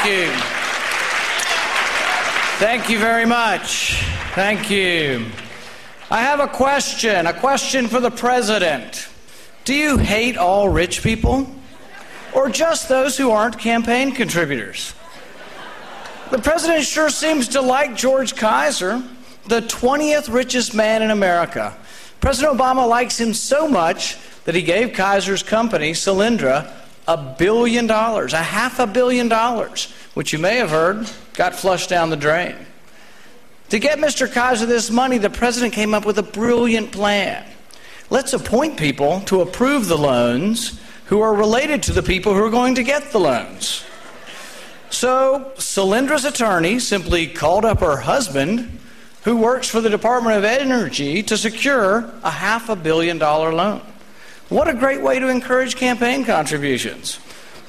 Thank you. Thank you very much. Thank you. I have a question for the president. Do you hate all rich people? Or just those who aren't campaign contributors? The president sure seems to like George Kaiser, the 20th richest man in America. President Obama likes him so much that he gave Kaiser's company, Solyndra, $1 billion, $500 million, which you may have heard got flushed down the drain. To get Mr. Kaiser this money, the president came up with a brilliant plan. Let's appoint people to approve the loans who are related to the people who are going to get the loans. So Solyndra's attorney simply called up her husband, who works for the Department of Energy, to secure a $500 million loan. What a great way to encourage campaign contributions.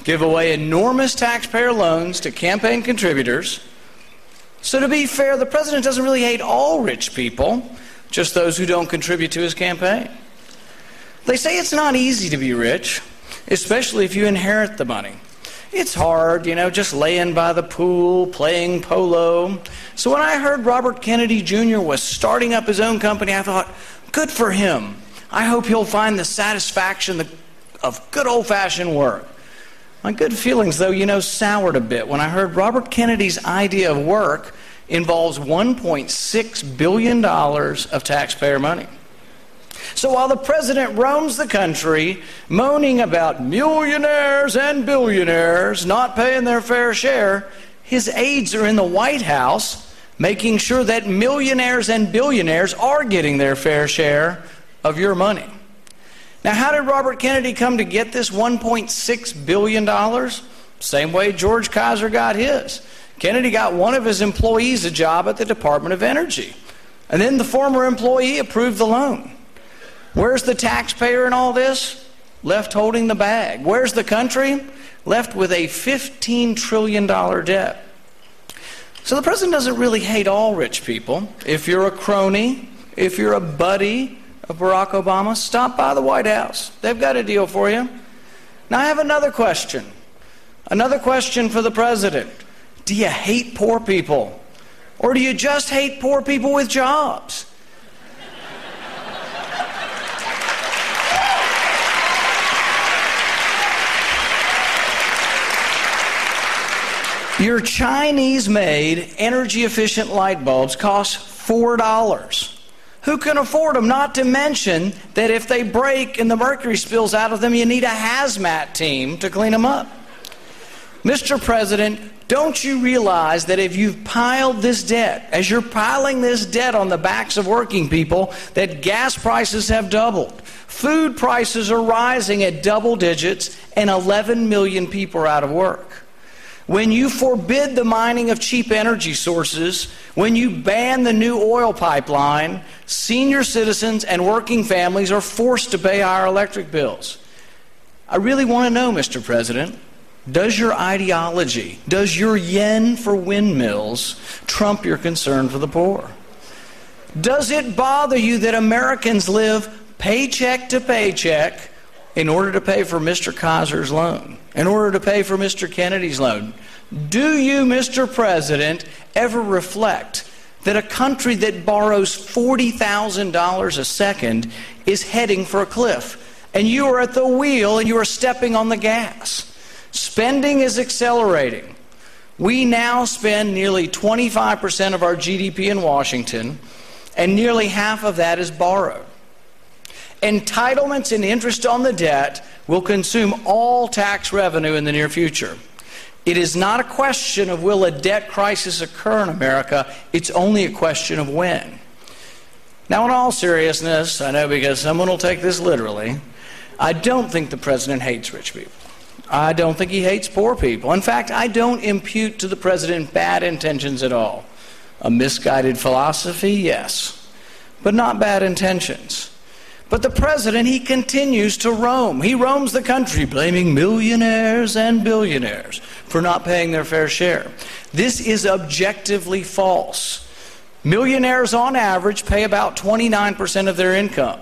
Give away enormous taxpayer loans to campaign contributors. So to be fair, the president doesn't really hate all rich people, just those who don't contribute to his campaign. They say it's not easy to be rich, especially if you inherit the money. It's hard, just laying by the pool, playing polo. So when I heard Robert Kennedy Jr. was starting up his own company, I thought, good for him. I hope he'll find the satisfaction of good old-fashioned work. My good feelings, though, soured a bit when I heard Robert Kennedy's idea of work involves $1.6 billion of taxpayer money. So while the president roams the country moaning about millionaires and billionaires not paying their fair share, his aides are in the White House making sure that millionaires and billionaires are getting their fair share of your money. Now, how did Robert Kennedy come to get this $1.6 billion? Same way George Kaiser got his. Kennedy got one of his employees a job at the Department of Energy, and then the former employee approved the loan. Where's the taxpayer in all this? Left holding the bag. Where's the country? Left with a $15 trillion debt. So the president doesn't really hate all rich people. If you're a crony, if you're a buddy of Barack Obama, stop by the White House. They've got a deal for you. Now I have another question. Another question for the president. Do you hate poor people? Or do you just hate poor people with jobs? Your Chinese-made, energy-efficient light bulbs cost $4. Who can afford them? Not to mention that if they break and the mercury spills out of them, you need a hazmat team to clean them up. Mr. President, don't you realize that if you've piled this debt, as you're piling this debt on the backs of working people, that gas prices have doubled, food prices are rising at double digits, and 11 million people are out of work? When you forbid the mining of cheap energy sources, when you ban the new oil pipeline, senior citizens and working families are forced to pay higher electric bills. I really want to know, Mr. President, does your ideology, does your yen for windmills trump your concern for the poor? Does it bother you that Americans live paycheck to paycheck in order to pay for Mr. Kaiser's loan, in order to pay for Mr. Kennedy's loan? Do you, Mr. President, ever reflect that a country that borrows $40,000 a second is heading for a cliff, and you are at the wheel and you are stepping on the gas? Spending is accelerating. We now spend nearly 25% of our GDP in Washington, and nearly half of that is borrowed. Entitlements and interest on the debt will consume all tax revenue in the near future. It is not a question of will a debt crisis occur in America, it's only a question of when. Now, in all seriousness, I know because someone will take this literally, I don't think the president hates rich people. I don't think he hates poor people. In fact, I don't impute to the president bad intentions at all. A misguided philosophy, yes, but not bad intentions. But the president, he continues to roam. He roams the country blaming millionaires and billionaires for not paying their fair share. This is objectively false. Millionaires on average pay about 29% of their income.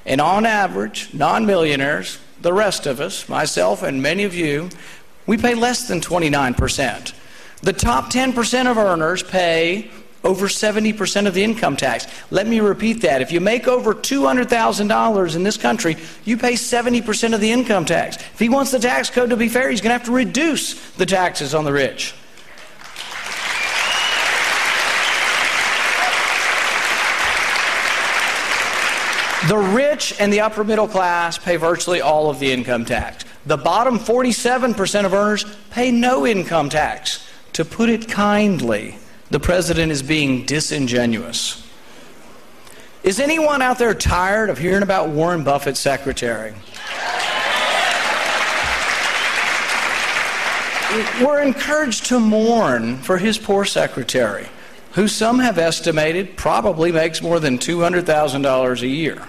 And on average, non-millionaires, the rest of us, myself and many of you, we pay less than 29%. The top 10% of earners pay over 70% of the income tax. Let me repeat that. If you make over $200,000 in this country, you pay 70% of the income tax. If he wants the tax code to be fair, he's going to have to reduce the taxes on the rich. The rich and the upper middle class pay virtually all of the income tax. The bottom 47% of earners pay no income tax. To put it kindly, the president is being disingenuous. Is anyone out there tired of hearing about Warren Buffett's secretary? We're encouraged to mourn for his poor secretary, who some have estimated probably makes more than $200,000 a year.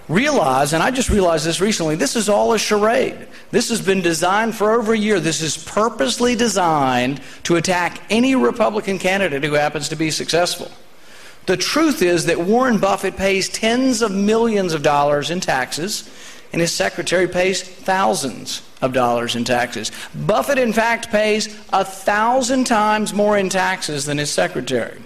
Realize, and I just realized this recently, this is all a charade. This has been designed for over a year. This is purposely designed to attack any Republican candidate who happens to be successful. The truth is that Warren Buffett pays tens of millions of dollars in taxes, and his secretary pays thousands of dollars in taxes. Buffett, in fact, pays 1,000 times more in taxes than his secretary.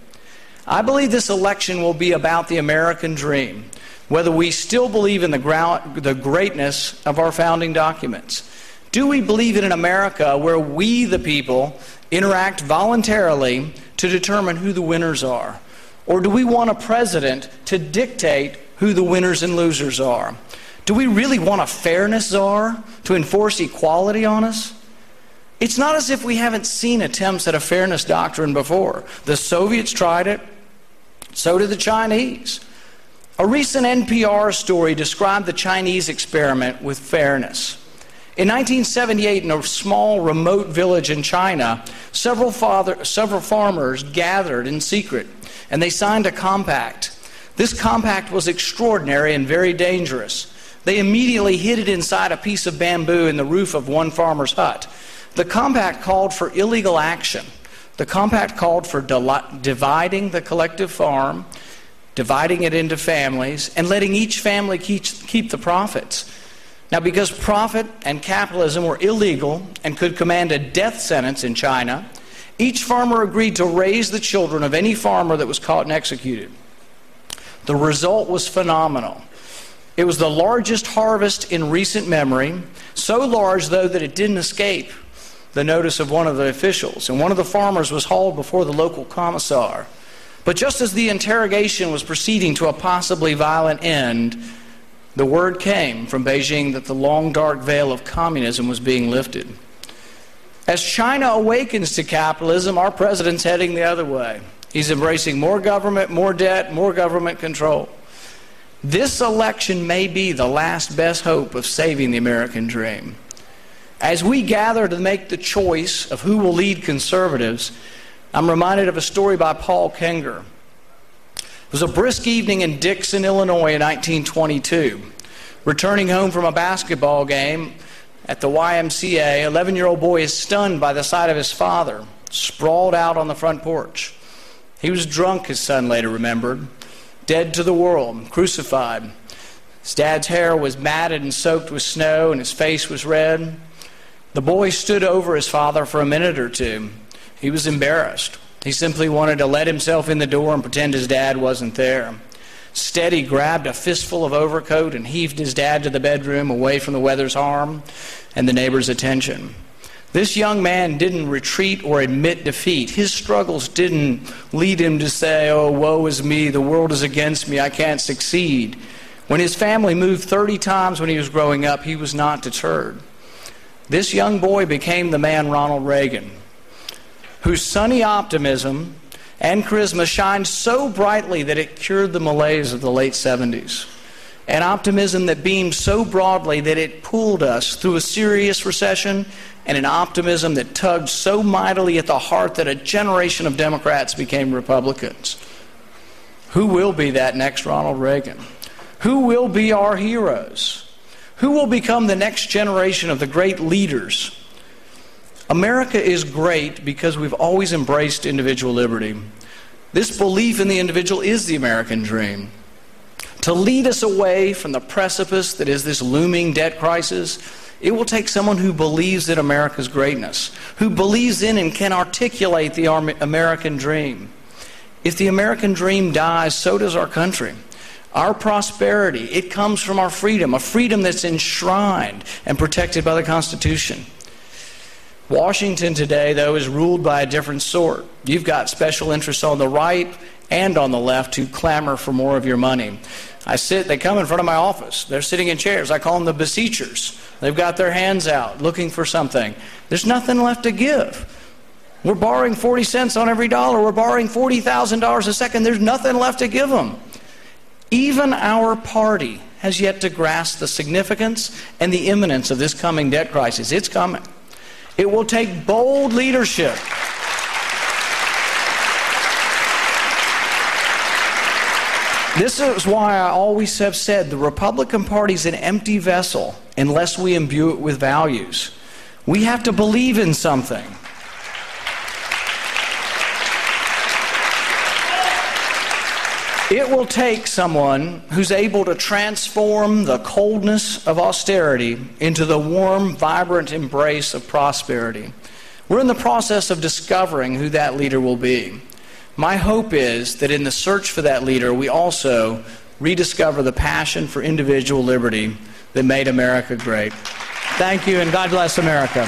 I believe this election will be about the American dream, whether we still believe in the greatness of our founding documents. Do we believe in an America where we, the people, interact voluntarily to determine who the winners are? Or do we want a president to dictate who the winners and losers are? Do we really want a fairness czar to enforce equality on us? It's not as if we haven't seen attempts at a fairness doctrine before. The Soviets tried it, so did the Chinese. A recent NPR story described the Chinese experiment with fairness. In 1978, in a small remote village in China, several farmers gathered in secret, and they signed a compact. This compact was extraordinary and very dangerous. They immediately hid it inside a piece of bamboo in the roof of one farmer's hut. The compact called for illegal action. The compact called for dividing the collective farm, dividing it into families, and letting each family keep the profits. Now, because profit and capitalism were illegal and could command a death sentence in China, each farmer agreed to raise the children of any farmer that was caught and executed. The result was phenomenal. It was the largest harvest in recent memory, so large, though, that it didn't escape the notice of one of the officials, and one of the farmers was hauled before the local commissar. But just as the interrogation was proceeding to a possibly violent end, the word came from Beijing that the long dark veil of communism was being lifted. As China awakens to capitalism, our president's heading the other way. He's embracing more government, more debt, more government control. This election may be the last best hope of saving the American dream. As we gather to make the choice of who will lead conservatives, I'm reminded of a story by Paul Kenger. It was a brisk evening in Dixon, Illinois in 1922. Returning home from a basketball game at the YMCA, 11-year-old boy is stunned by the sight of his father, sprawled out on the front porch. He was drunk, his son later remembered, dead to the world, crucified. His dad's hair was matted and soaked with snow, and his face was red. The boy stood over his father for a minute or two. He was embarrassed. He simply wanted to let himself in the door and pretend his dad wasn't there. Instead, he grabbed a fistful of overcoat and heaved his dad to the bedroom away from the weather's harm and the neighbor's attention. This young man didn't retreat or admit defeat. His struggles didn't lead him to say, "Oh, woe is me, the world is against me, I can't succeed." When his family moved 30 times when he was growing up, he was not deterred. This young boy became the man Ronald Reagan, whose sunny optimism and charisma shined so brightly that it cured the malaise of the late 70s. An optimism that beamed so broadly that it pulled us through a serious recession, and an optimism that tugged so mightily at the heart that a generation of Democrats became Republicans. Who will be that next Ronald Reagan? Who will be our heroes? Who will become the next generation of the great leaders? America is great because we've always embraced individual liberty. This belief in the individual is the American dream. To lead us away from the precipice that is this looming debt crisis It will take someone who believes in America's greatness, who believes in and can articulate the American dream. If the American dream dies, so does our country. Our prosperity, it comes from our freedom, a freedom that's enshrined and protected by the Constitution. Washington today, though, is ruled by a different sort. You've got special interests on the right and on the left who clamor for more of your money. They come in front of my office. They're sitting in chairs. I call them the beseechers. They've got their hands out looking for something. There's nothing left to give. We're borrowing 40 cents on every dollar. We're borrowing $40,000 a second. There's nothing left to give them. Even our party has yet to grasp the significance and the imminence of this coming debt crisis. It's coming. It will take bold leadership. This is why I always have said the Republican Party is an empty vessel unless we imbue it with values. We have to believe in something. It will take someone who's able to transform the coldness of austerity into the warm, vibrant embrace of prosperity. We're in the process of discovering who that leader will be. My hope is that in the search for that leader, we also rediscover the passion for individual liberty that made America great. Thank you, and God bless America.